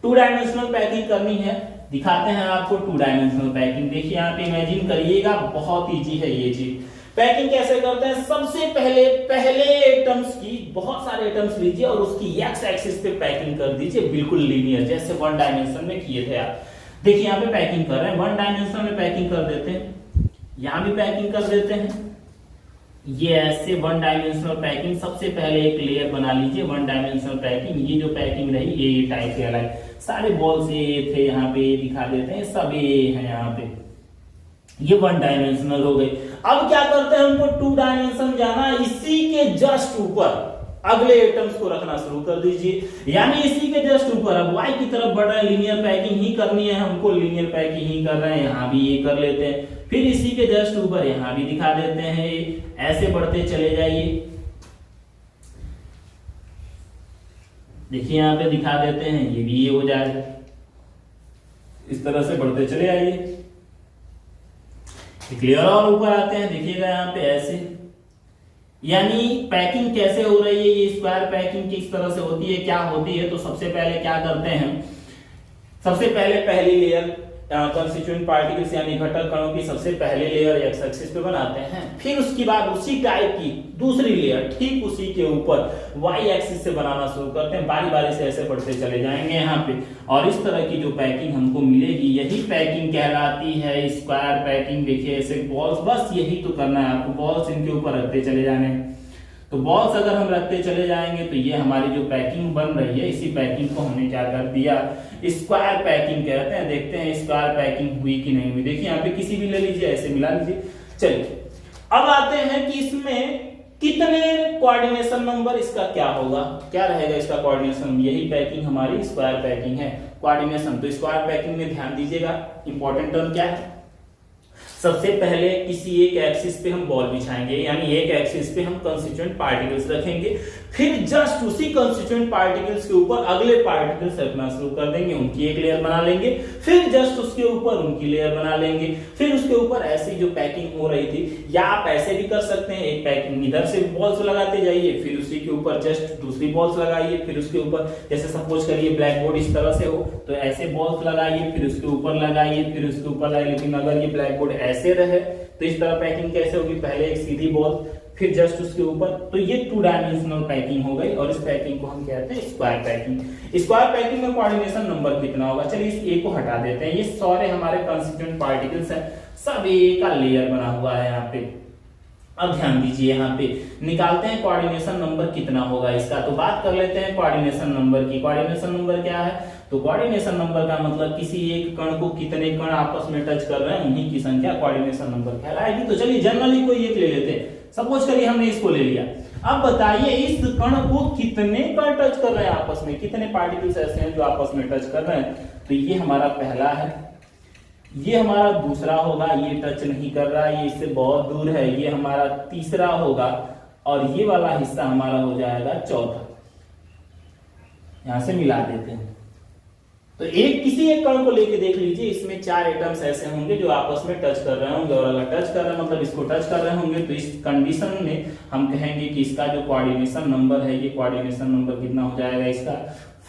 टू डायमेंशनल पैकिंग करनी है, दिखाते हैं आपको टू डायमेंशनल पैकिंग। देखिए यहाँ पे इमेजिन करिएगा, बहुत ईजी है ये चीज। पैकिंग कैसे करते हैं, सबसे पहले एटम्स की बहुत सारे एटम्स लीजिए और उसकी एक्स एक्सिस पे पैकिंग कर दीजिए, बिल्कुल लीनियर, जैसे वन डायमेंशन में किए थे आप। देखिए यहाँ पे पैकिंग कर रहे हैं, वन डायमेंशन में पैकिंग कर देते हैं, यहाँ भी पैकिंग कर देते हैं। ये ऐसे वन डायमेंशनल पैकिंग, सबसे पहले एक लेयर बना लीजिए वन डायमेंशनल पैकिंग। ये जो पैकिंग रही ये टाइप के अलग, सारे बॉल्स ये थे, यहाँ पे दिखा देते हैं, सब ये है यहाँ पे, ये वन डायमेंशनल हो गई। अब क्या करते हैं, हमको टू डायमेंशन जाना, इसी के जस्ट ऊपर अगले एटम्स को रखना शुरू कर दीजिए, यानी इसी के जस्ट ऊपर अब वाई की तरफ बढ़ रहे हैं, लीनियर पैकिंग ही करनी है हमको, लीनियर पैकिंग ही कर रहे हैं, यहाँ भी ये कर लेते हैं। फिर इसी के जस्ट ऊपर यहाँ भी दिखा देते हैं, ऐसे बढ़ते चले जाइए। देखिए यहाँ पे दिखा देते हैं, ये भी ये हो जाएगा, इस तरह से बढ़ते चले आइए। क्लियर, और ऊपर आते हैं, देखिएगा यहाँ पे ऐसे, यानी पैकिंग कैसे हो रही है, ये स्क्वायर पैकिंग किस तरह से होती है, क्या होती है। तो सबसे पहले क्या करते हैं, सबसे पहले पहली लेयर कंस्टिट्यूएंट पार्टिकल्स यानी घटक कणों की सबसे पहले लेयर एक्स एक्सिस पे बनाते हैं। फिर उसके बाद उसी टाइप की दूसरी लेयर ठीक उसी के ऊपर वाई एक्सिस से बनाना शुरू करते हैं, बारी बारी से ऐसे बढ़ते चले जाएंगे यहाँ पे। और इस तरह की जो पैकिंग हमको मिलेगी यही पैकिंग कहलाती है स्क्वायर पैकिंग। देखिए ऐसे बॉल्स, बस यही तो करना है आपको, बॉल्स इनके ऊपर रखते चले जाने हैं। तो बॉल्स अगर हम रखते चले जाएंगे तो ये हमारी जो पैकिंग बन रही है, इसी पैकिंग को हमने क्या कर दिया, स्क्वायर पैकिंग कहते हैं। देखते हैं स्क्वायर पैकिंग हुई कि नहीं हुई। देखिए यहाँ पे किसी भी ले लीजिए, ऐसे मिला लीजिए। चलिए अब आते हैं कि इसमें कितने कोऑर्डिनेशन नंबर, इसका क्या होगा, क्या रहेगा इसका कोऑर्डिनेशन। यही पैकिंग हमारी स्क्वायर पैकिंग है, कोऑर्डिनेशन। तो स्क्वायर पैकिंग में ध्यान दीजिएगा, इंपॉर्टेंट टर्म क्या है। सबसे पहले किसी एक एक्सिस पे हम बॉल बिछाएंगे, यानी एक एक्सिस पे हम कंस्टिट्यूएंट पार्टिकल्स रखेंगे, फिर जस्ट उसी कंस्टिट्यूएंट पार्टिकल्स के ऊपर अगले पार्टिकल्स रखना शुरू कर देंगे, उनकी एक लेयर बना लेंगे, फिर जस्ट उसके ऊपर उनकी लेयर बना लेंगे, फिर उसके ऊपर ऐसी जो पैकिंग हो रही थी, या आप ऐसे भी कर सकते हैं, एक पैकिंग इधर से बॉल्स लगाते जाइए, फिर उसी के ऊपर जस्ट दूसरी बॉल्स लगाइए, फिर उसके ऊपर जैसे सपोज करिए ब्लैक बोर्ड इस तरह से हो तो ऐसे बॉल्स लगाइए, फिर उसके ऊपर लगाइए, फिर उसके ऊपर लगाइए। लेकिन अगर ये ब्लैक बोर्ड ऐसे रहे तो इस तरह पैकिंग कैसे होगी, पहले एक सीधी बॉल, फिर जस्ट उसके ऊपर, तो ये 2 डायमेंशनल पैकिंग हो गई। और इस पैकिंग को हम कहते हैं स्क्वायर पैकिंग। स्क्वायर पैकिंग में कोऑर्डिनेशन नंबर कितना होगा? चलिए इस ए को हटा देते हैं, ये सारे हमारे कंस्टिट्यूएंट पार्टिकल्स हैं, सब ए का लेयर बना हुआ है यहाँ पे। अब ध्यान दीजिए यहाँ पे निकालते हैं कोऑर्डिनेशन नंबर कितना होगा इसका। तो बात कर लेते हैं कोऑर्डिनेशन नंबर की। कोऑर्डिनेशन नंबर क्या है? तो कोऑर्डिनेशन नंबर का मतलब किसी एक कण को कितने कण आपस में टच कर रहे हैं उन्हीं की संख्या कोऑर्डिनेशन नंबर कहलाएगी। तो चलिए जनरली कोई एक ले लेते हैं, सपोज करिए हमने इसको ले लिया। अब बताइए इस कण को कितने कण टच कर रहे हैं आपस में, कितने पार्टिकल्स ऐसे हैं जो आपस में टच कर रहे हैं? तो ये हमारा पहला है, ये हमारा दूसरा होगा, ये टच नहीं कर रहा, ये इससे बहुत दूर है, ये हमारा तीसरा होगा, और ये वाला हिस्सा हमारा हो जाएगा चौथा। यहां से मिला देते हैं। तो किसी एक कण को लेके देख लीजिए, इसमें 4 एटम्स ऐसे होंगे जो आपस में टच कर रहे होंगे, और अगर टच कर रहे हैं मतलब इसको टच कर रहे होंगे, तो इस कंडीशन में हम कहेंगे कि इसका जो कोऑर्डिनेशन नंबर है, ये कोऑर्डिनेशन नंबर कितना हो जाएगा? इसका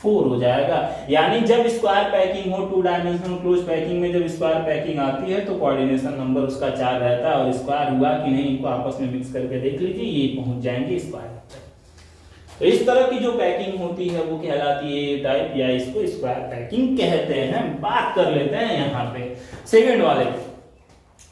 4 हो जाएगा। यानी जब स्क्वायर पैकिंग हो, 2 डायमेंशनल क्लोज पैकिंग में जब स्क्वायर पैकिंग आती है तो कोऑर्डिनेशन नंबर उसका 4 रहता है, और स्क्वायर हुआ कि नहीं इनको आपस में मिक्स करके देख लीजिए, ये पहुंच जाएंगे स्क्वायर। तो इस तरह की जो पैकिंग होती है वो कहलाती है ए टाइप, या इसको स्क्वायर पैकिंग कहते हैं। बात कर लेते हैं यहाँ पे सेकंड वाले।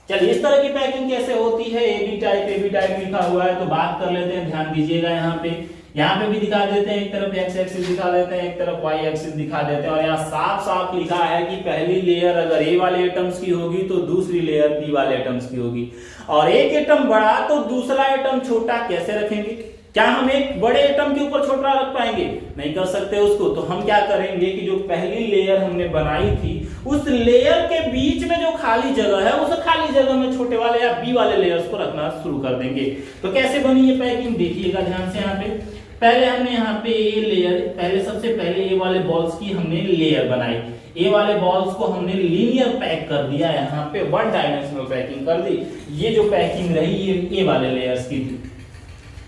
चलिए इस तरह की पैकिंग कैसे होती है? ए बी टाइप लिखा हुआ है, तो बात कर लेते हैं। ध्यान दीजिएगा यहाँ पे भी दिखा देते हैं, एक तरफ एक्स एक्सिस दिखा देते हैं, एक तरफ वाई एक्सिस दिखा देते हैं, और यहाँ साफ साफ लिखा है कि पहली लेयर अगर ए वाले एटम्स की होगी तो दूसरी लेयर बी वाले एटम्स की होगी, और एक एटम बड़ा तो दूसरा एटम छोटा। कैसे रखेंगे? क्या हम एक बड़े एटम के ऊपर छोटा रख पाएंगे? नहीं कर सकते उसको। तो हम क्या करेंगे कि जो पहली लेयर हमने बनाई थी उस लेयर के बीच में जो खाली जगह है उस खाली जगह में छोटे वाले या बी वाले लेयर्स को रखना शुरू कर देंगे। तो कैसे बनी ये पैकिंग देखिएगा ध्यान से। यहाँ पे पहले हमने यहाँ पे ए लेयर, सबसे पहले ए वाले बॉल्स की हमने लेयर बनाई, ए वाले बॉल्स को हमने लीनियर पैक कर दिया, यहाँ पे 1 डायमेंशनल पैकिंग कर दी। ये जो पैकिंग रही ये ए वाले लेयर्स की थी।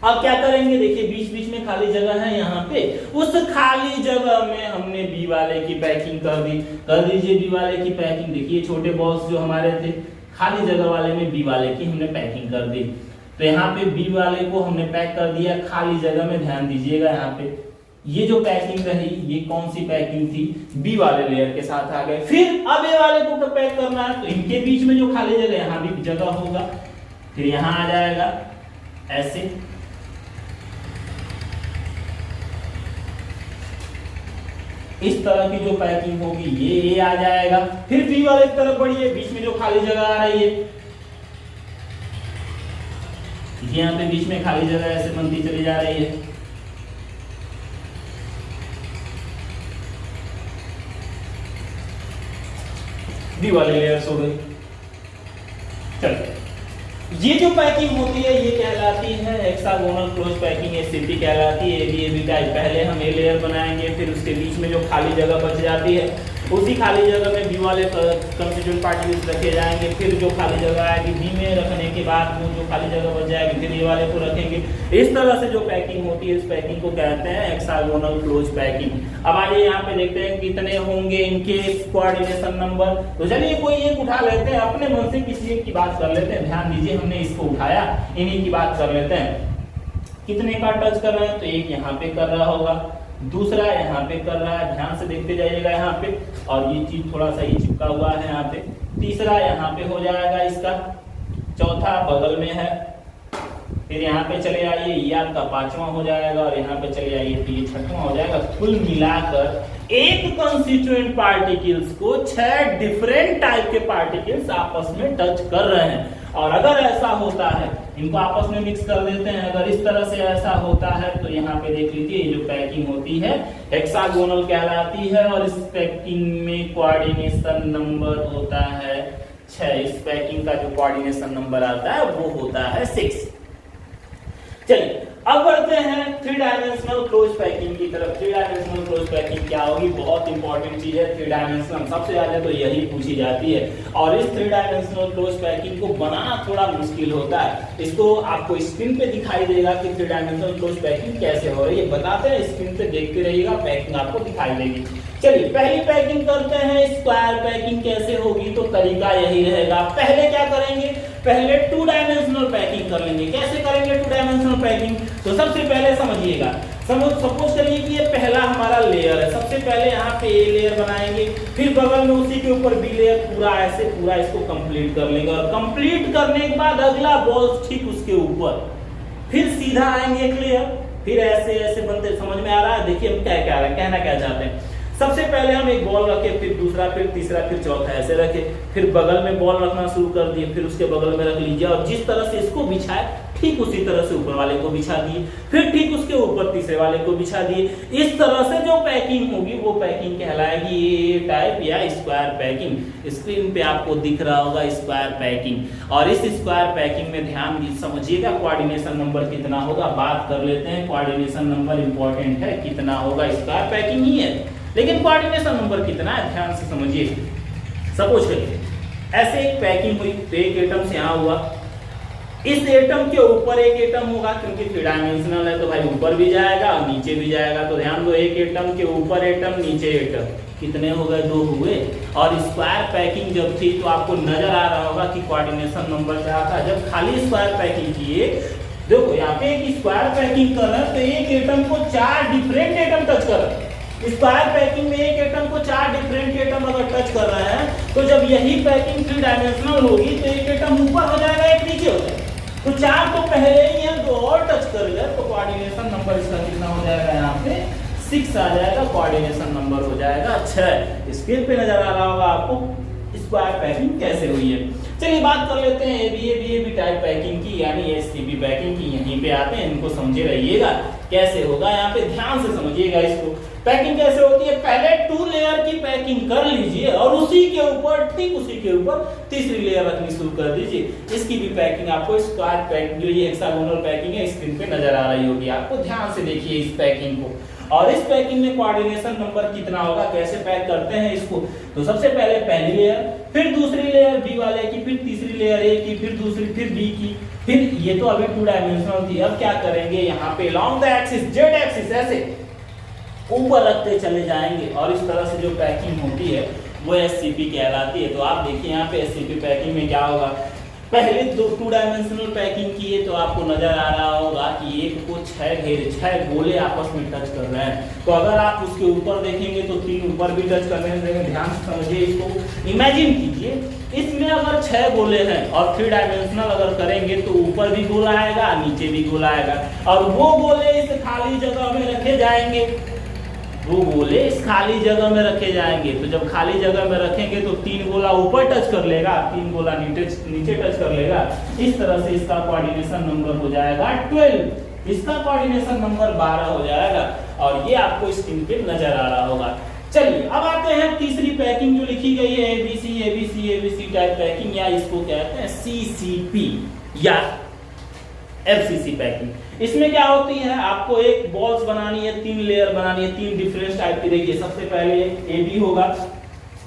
अब क्या करेंगे? देखिए बीच बीच में खाली जगह है, यहाँ पे उस खाली जगह में हमने बी वाले की पैकिंग कर दी। कर दीजिए बी वाले की पैकिंग। देखिए छोटे बॉल्स जो हमारे थे खाली जगह वाले में बी वाले की हमने पैकिंग कर दी। तो यहाँ पे बी वाले को हमने पैक कर दिया खाली जगह में। ध्यान दीजिएगा यहाँ पे ये जो पैकिंग रही ये कौन सी पैकिंग थी? बी वाले लेयर के साथ आ गए। फिर अब ए वाले को पैक करना है, तो इनके बीच में जो खाली जगह, यहाँ भी जगह होगा, फिर यहाँ आ जाएगा ऐसे। इस तरह की जो पैकिंग होगी ये आ जाएगा। फिर बी वाले की तरफ बढ़िए, बीच में जो खाली जगह आ रही है, यहाँ पे बीच में खाली जगह ऐसे बनती चली जा रही है। बी वाले लेयर्स हो गई। चलिए ये जो पैकिंग होती है ये कहलाती है हेक्सागोनल क्लोज पैकिंग, एसीपी कहलाती है। A B type. पहले हम ए लेयर बनाएंगे, फिर उसके बीच में जो खाली जगह बच जाती है उसी खाली जगह में बी वाले कंस्टिट्यूएंट पार्टिकल्स रखे जाएंगे। फिर जो खाली जगह आएगी बी में रखने के बाद वो जो खाली जगह बच जाएगी फिर ए वाले को रखेंगे। इस तरह से जो पैकिंग होती है इस पैकिंग को कहते हैं हेक्सागोनल क्लोज पैकिंग। अब आइए यहाँ पे देखते हैं कितने होंगे इनके कोऑर्डिनेशन नंबर। तो चलिए कोई एक उठा लेते हैं, अपने मन से किसी एक की बात कर लेते हैं। ध्यान दीजिए हमने इसको उठाया, इन्हीं की बात कर लेते हैं। कितने का टच कर रहे हैं? तो एक यहाँ पे कर रहा होगा, दूसरा यहाँ पे कर रहा है, ध्यान से देखते जाइएगा यहाँ पे, और ये चीज थोड़ा सा ही चिपका हुआ है यहाँ पे। तीसरा यहाँ पे हो जाएगा इसका, चौथा बगल में है, फिर यहाँ पे चले आइए ये आपका 5वां हो जाएगा, और यहाँ पे चले आइए तो ये 6वां हो जाएगा। कुल मिलाकर एक कंस्टिट्यूएंट पार्टिकल्स को 6 डिफरेंट टाइप के पार्टिकल्स आपस में टच कर रहे हैं। और अगर ऐसा होता है इनको आपस में मिक्स कर देते हैं। अगर इस तरह से ऐसा होता है तो यहाँ पे देख लीजिए ये जो पैकिंग होती है हेक्सागोनल कहलाती है, और इस पैकिंग में कोऑर्डिनेशन नंबर होता है 6। इस पैकिंग का जो कोऑर्डिनेशन नंबर आता है वो होता है 6। चलिए अब बढ़ते हैं 3 डायमेंशनल क्लोज पैकिंग की तरफ। 3 डायमेंशनल क्लोज पैकिंग क्या होगी? बहुत इंपॉर्टेंट चीज है 3 डायमेंशनल, सबसे ज्यादा तो यही पूछी जाती है। और इस 3 डायमेंशनल क्लोज पैकिंग को बनाना थोड़ा मुश्किल होता है। इसको आपको स्क्रीन पे दिखाई देगा कि 3 डायमेंशनल क्लोज पैकिंग कैसे हो रही है, बताते हैं, स्क्रीन पे देखते रहिएगा, पैकिंग आपको दिखाई देगी। चलिए पहली पैकिंग करते हैं, स्क्वायर पैकिंग कैसे होगी? तो तरीका यही रहेगा। पहले क्या करेंगे? पहले टू डायमेंशनल पैकिंग कर लेंगे। कैसे करेंगे टू डायमेंशनल पैकिंग? तो सबसे पहले समझिएगा, सपोज करिए कि ये पहला हमारा लेयर है। सबसे पहले यहाँ पे ए लेयर बनाएंगे, फिर बगल में उसी के ऊपर बी लेयर, पूरा ऐसे पूरा इसको कंप्लीट कर लेंगे। और कंप्लीट करने के बाद अगला बॉल ठीक उसके ऊपर, फिर सीधा आएंगे एक लेयर, फिर ऐसे ऐसे बनते। समझ में आ रहा है? देखिए हम क्या क्या कहना क्या चाहते हैं। सबसे पहले हम एक बॉल रखे, फिर दूसरा, फिर तीसरा, फिर चौथा, ऐसे रखे, फिर बगल में बॉल रखना शुरू कर दिए, फिर उसके बगल में रख लीजिए। और जिस तरह से इसको बिछाए ठीक उसी तरह से ऊपर वाले को बिछा दिए, फिर ठीक उसके ऊपर तीसरे वाले को बिछा दिए। इस तरह से जो पैकिंग होगी वो पैकिंग कहलाएगी ए टाइप या स्क्वायर पैकिंग। स्क्रीन पे आपको दिख रहा होगा स्क्वायर पैकिंग। और इस स्क्वायर पैकिंग में ध्यान समझिएगा कोऑर्डिनेशन नंबर कितना होगा। बात कर लेते हैं, कोऑर्डिनेशन नंबर इंपॉर्टेंट है, कितना होगा। स्क्वायर पैकिंग ही है लेकिन कोऑर्डिनेशन नंबर कितना है ध्यान से समझिए। सपोज करिए ऐसे एक पैकिंग हुई, तो एक एटम से यहाँ हुआ, इस एटम के ऊपर एक एटम होगा, क्योंकि थ्री डायमेंशनल है तो भाई ऊपर भी जाएगा और नीचे भी जाएगा। तो ध्यान दो, एक एटम के ऊपर एटम, नीचे एटम, कितने हो गए? 2 हुए। और स्क्वायर पैकिंग जब थी तो आपको नजर आ रहा होगा कि कोऑर्डिनेशन नंबर क्या था। जब खाली स्क्वायर पैकिंग किए, देखो यहाँ पे एक स्क्वायर पैकिंग कर रहे हैं तो एक एटम को 4 डिफरेंट एटम टच कर रहे हैं। स्क्वायर पैकिंग में एक एटम को 4 डिफरेंट एटम अगर टच कर रहे हैं तो जब यही पैकिंग 3 डायमेंशनल होगी तो एक एटम ऊपर हो जाएगा, एक नीचे हो जाएगा। तो 4 तो पहले ही है, 2 और टच कर गए तो कोऑर्डिनेशन नंबर इसका कितना हो जाएगा? यहाँ पे 6 आ जाएगा। कोऑर्डिनेशन नंबर हो जाएगा 6। स्क्रीन पे नजर आ रहा होगा आपको स्क्वायर पैकिंग कैसे हुई है। चलिए बात कर लेते हैं एबी टाइप पैकिंग की, यानी एससीपी पैकिंग की। यहीं पे आते हैं, इनको समझे रहिएगा कैसे होगा। यहाँ पे ध्यान से समझिएगा इसको। पैकिंग कैसे होती है? पहले 2 लेयर की पैकिंग कर लीजिए और उसी के ऊपर, ठीक उसी के ऊपर तीसरी लेयर रखनी शुरू कर दीजिए। इसकी भी पैकिंग आपको स्क्वायर पैकिंग, जो ये हेक्सागोनल पैकिंग है, स्क्रीन पे नजर आ रही होगी आपको। ध्यान से देखिए इस पैकिंग को। और इस पैकिंग में कोऑर्डिनेशन नंबर कितना होगा, कैसे पैक करते हैं इसको? तो सबसे पहले पहली लेयर, फिर दूसरी लेयर बी वाले की, फिर तीसरी लेयर ए की, फिर दूसरी, फिर बी की, फिर ये तो अभी 2 डायमेंशनल थी। अब क्या करेंगे? यहाँ पे long the axis, Z axis, ऐसे ऊपर रखते चले जाएंगे। और इस तरह से जो पैकिंग होती है वो एससीपी कहलाती है। तो आप देखिए यहाँ पे एससीपी पैकिंग में क्या होगा। पहले 2 डायमेंशनल पैकिंग किए तो आपको नजर आ रहा होगा कि एक को 6 गोले आपस में टच कर रहे हैं। तो अगर आप उसके ऊपर देखेंगे तो 3 ऊपर भी टच कर रहे हैं। ध्यान से समझिए इसको। इमेजिन कीजिए इसमें अगर 6 गोले हैं और 3 डायमेंशनल अगर करेंगे तो ऊपर भी गोला आएगा, नीचे भी गोला आएगा। और वो गोले इस खाली जगह में रखे जाएंगे, वो गोले इस खाली जगह में रखे जाएंगे। तो जब खाली जगह में रखेंगे तो 3 गोला ऊपर टच कर लेगा, 3 गोला नीचे टच कर लेगा। इस तरह से इसका कोऑर्डिनेशन नंबर हो जाएगा 12। इसका कोऑर्डिनेशन नंबर 12 हो जाएगा। और ये आपको स्क्रीन पे नजर आ रहा होगा। चलिए अब आते हैं तीसरी पैकिंग जो लिखी गई है एबीसी टाइप पैकिंग, या इसको कहते हैं सीसीपी या एफसीसी पैकिंग। इसमें क्या होती है? आपको एक बॉल्स बनानी है, 3 लेयर बनानी है, 3 डिफरेंट टाइप की। देखिए सबसे पहले ए बी होगा,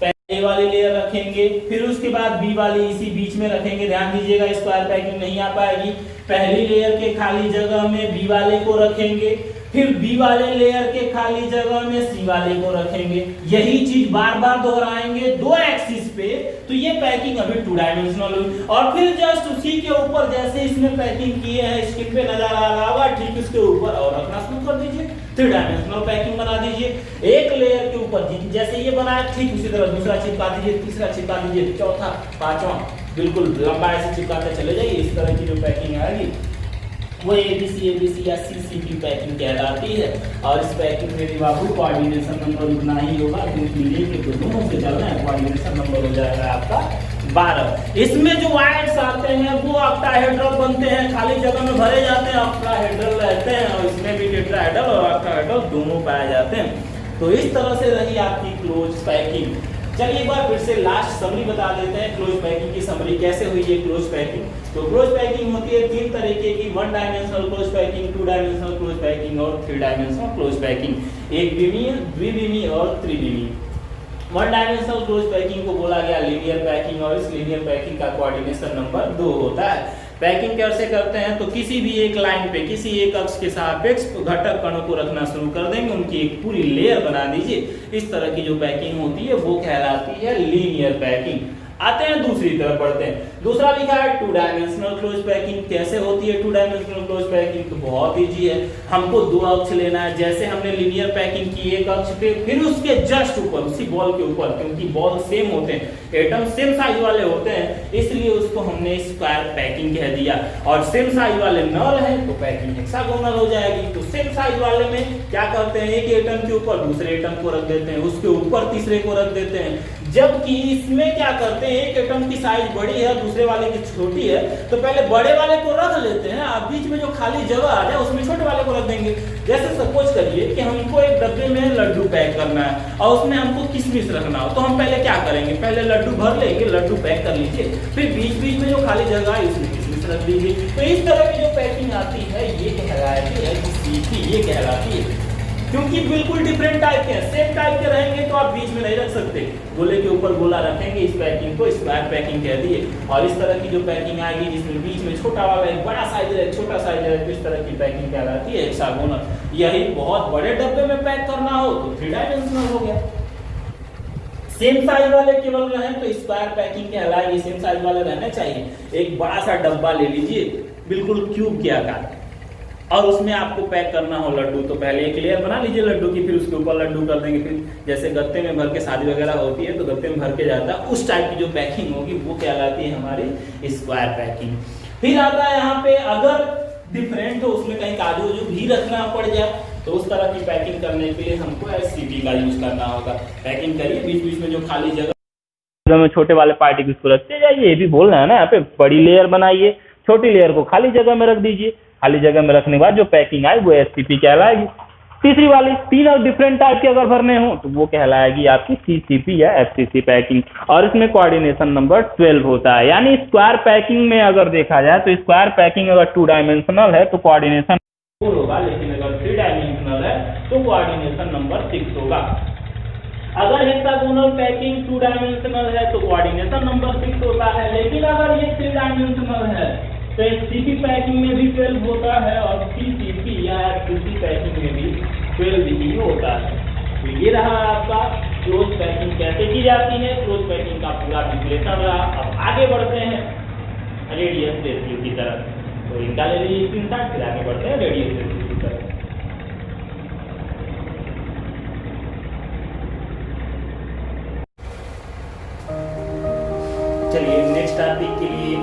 पहले ए वाली लेयर रखेंगे, फिर उसके बाद बी वाली इसी बीच में रखेंगे। ध्यान दीजिएगा स्क्वायर पैकिंग नहीं आ पाएगी। पहली लेयर के खाली जगह में बी वाले को रखेंगे, फिर बी वाले लेयर के खाली जगह में सी वाले को रखेंगे। यही चीज बार बार दोहराएंगे 2 एक्सिस पे। तो ये पैकिंग अभी 2 डायमेंशनल हुई। और फिर जस्ट उसी के ऊपर जैसे इसमें पैकिंग किए हैं, स्क्रीन पे नजर आ रहा होगा, ठीक उसके ऊपर और रखना शुरू कर दीजिए। 3 डायमेंशनल पैकिंग बना दीजिए। एक लेयर के ऊपर जैसे ये बनाया ठीक उसी तरह दूसरा चिपका दीजिए, तीसरा चिपका दीजिए, चौथा, पांचवा, बिल्कुल लंबा ऐसे चिपकाते चले जाइए। इस तरह की जो पैकिंग आएगी वो एबीसी या सीसीपी पैकिंग कहलाती है। और इस पैकिंग में बाबू कोऑर्डिनेशन नंबर उतना ही होगा, क्योंकि लेके तो दोनों से चल रहे हैं। कोऑर्डिनेशन नंबर हो जाएगा आपका 12। इसमें जो वायर्स आते हैं वो ऑक्टाहेड्रल बनते हैं, खाली जगह में भरे जाते हैं, ऑक्टाहेड्रल रहते हैं। और इसमें भी टेट्राहेड्रल और ऑक्टाहेड्रल दोनों पाए जाते हैं। तो इस तरह से रही आपकी क्लोज पैकिंग। चलिए एक बार फिर से लास्ट समरी बता देते हैं। क्लोज पैकिंग की समरी कैसे हुई है क्लोज पैकिंग? तो क्लोज पैकिंग होती है 3 तरीके की, 1 dimensional close packing, 2 dimensional close packing और 3 डायमेंशनल क्लोज पैकिंग। एक बीमी, द्विबीमी और त्रिबीमी। 1 डायमेंशनल क्लोज पैकिंग को बोला गया लीनियर पैकिंग, और इस लीनियर पैकिंग का कोऑर्डिनेशन नंबर 2 होता है। पैकिंग कैसे करते हैं? तो किसी भी एक लाइन पे, किसी एक अक्ष के सापेक्ष घटक कणों को रखना शुरू कर देंगे, उनकी एक पूरी लेयर बना दीजिए। इस तरह की जो पैकिंग होती है वो कहलाती है लीनियर पैकिंग। आते हैं दूसरी तरफ पढ़ते हैं। दूसरा लिखा है टू डायमेंशनल क्लोज पैकिंग। कैसे होती है टू डायमेंशनल क्लोज पैकिंग? तो बहुत इजी है, हमको दो अक्ष लेना है। जैसे हमने लिनियर पैकिंग की एक अक्ष पे, फिर उसके जस्ट ऊपर उसी बॉल के ऊपर, क्योंकि बॉल सेम होते हैं, एटम सेम साइज वाले होते हैं, इसलिए उसको हमने स्क्वायर पैकिंग कह दिया। और सेम साइज वाले नल है तो पैकिंग हेक्सागोनल हो जाएगी। तो सेम साइज वाले में क्या करते हैं, एक एटम के ऊपर दूसरे एटम को रख देते हैं, उसके ऊपर तीसरे को रख देते हैं। जबकि इसमें क्या करते हैं, एक एटम की साइज बड़ी है दूसरे वाले की छोटी है, तो पहले बड़े वाले को रख लेते हैं, अब बीच में जो खाली जगह आ जाए उसमें छोटे वाले को रख देंगे। जैसे सपोज करिए कि हमको एक डब्बे में लड्डू पैक करना है और उसमें हमको किशमिश रखना हो, तो हम पहले क्या करेंगे, पहले लड्डू भर लेंगे, लड्डू पैक कर लीजिए, फिर बीच बीच में जो खाली जगह है उसमें किशमिश रख दीजिए। तो इस तरह की जो पैकिंग आती है ये कहलाती है सीपी, ये कहलाती है, क्योंकि बिल्कुल डिफरेंट टाइप के हैं। सेम टाइप के रहेंगे तो आप बीच में नहीं रख सकते, गोले के ऊपर गोला रखेंगे, इस पैकिंग को स्क्वायर पैकिंग कह दिए। और इस तरह की जो पैकिंग आएगी जिसमें बीच में छोटा वाला एक बड़ा साइज है, छोटा साइज है, तो इस तरह की पैकिंग कहलाती है हेक्सागोनल। यही बहुत बड़े डब्बे में पैक करना हो तो थ्री डायमेंशनल हो गया। सेम साइज वाले केवल रहे तो स्क्वायर पैकिंग कहलाएगी, सेम साइज वाले रहने चाहिए। एक बड़ा सा डब्बा ले लीजिए बिल्कुल क्यूब के आकार, और उसमें आपको पैक करना हो लड्डू, तो पहले एक लेयर बना लीजिए लड्डू की, फिर उसके ऊपर लड्डू कर देंगे। फिर जैसे गत्ते में भर के शादी वगैरह होती है तो गत्ते में भर के जाता है, उस टाइप की जो पैकिंग होगी वो कहलाती है हमारी स्क्वायर पैकिंग। फिर आता है यहाँ पे अगर डिफरेंट हो, उसमें कहीं काजू वाजू भी रखना पड़ जाए, तो उस तरह की पैकिंग करने के लिए हमको एससीपी का यूज करना होगा। पैकिंग करिए, बीच बीच में जो खाली जगह में छोटे वाले पार्टिकल्स को रखते जाइए, ये भी बोलना है ना, यहाँ पे बड़ी लेयर बनाइए, छोटी लेयर को खाली जगह में रख दीजिए, खाली जगह में रखने के बाद जो पैकिंग आएगी वो एससीपी कहलाएगी। तीसरी वाली तीन और डिफरेंट टाइप के अगर भरने हो तो वो कहलाएगी आपकी सीसीपी या एफसीसी पैकिंग, और इसमें कोऑर्डिनेशन नंबर 12 होता है। यानी स्क्वायर पैकिंग में अगर देखा जाए तो स्क्वायर पैकिंग अगर 2 डायमेंशनल है तो कोऑर्डिनेशन 4 होगा, लेकिन अगर 3 डायमेंशनल है तो कोऑर्डिनेशन नंबर 6 होगा। अगर हेक्सागोनल पैकिंग 2 डायमेंशनल है तो कोऑर्डिनेशन नंबर 6 होता है, लेकिन अगर ये 3 डायमेंशनल है तो सीपी पैकिंग में भी 12 होता है और सीसीपी या एफसीसी पैकिंग में भी 12 ही होता है। तो ये रहा आपका क्लोज पैकिंग कैसे की जाती है, क्लोज पैकिंग का पूरा विश्लेषण रहा। अब आगे बढ़ते हैं रेडियस रेशियो की तरफ, तो इनका ले लीजिए स्क्रीनशॉट, फिर आगे बढ़ते हैं रेडियस रेशियो की तरफ। चलिए नेक्स्ट टॉपिक के लिए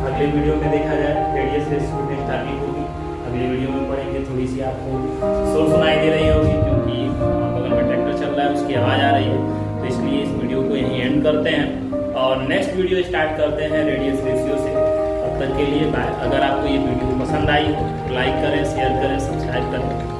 अगले वीडियो में देखा जाए, रेडियस रेशियो नेक्स्ट टॉपिक होगी, अगले वीडियो में पढ़ेंगे। थोड़ी सी आपको शोर सुनाई दे रही होगी क्योंकि बगल में ट्रैक्टर चल रहा है, उसकी आवाज़ आ रही है, तो इसलिए इस वीडियो को यहीं एंड करते हैं और नेक्स्ट वीडियो स्टार्ट करते हैं रेडियस रेशियो से। तब तक के लिए बाय। अगर आपको ये वीडियो पसंद आई हो तो लाइक करें, शेयर करें, सब्सक्राइब करें।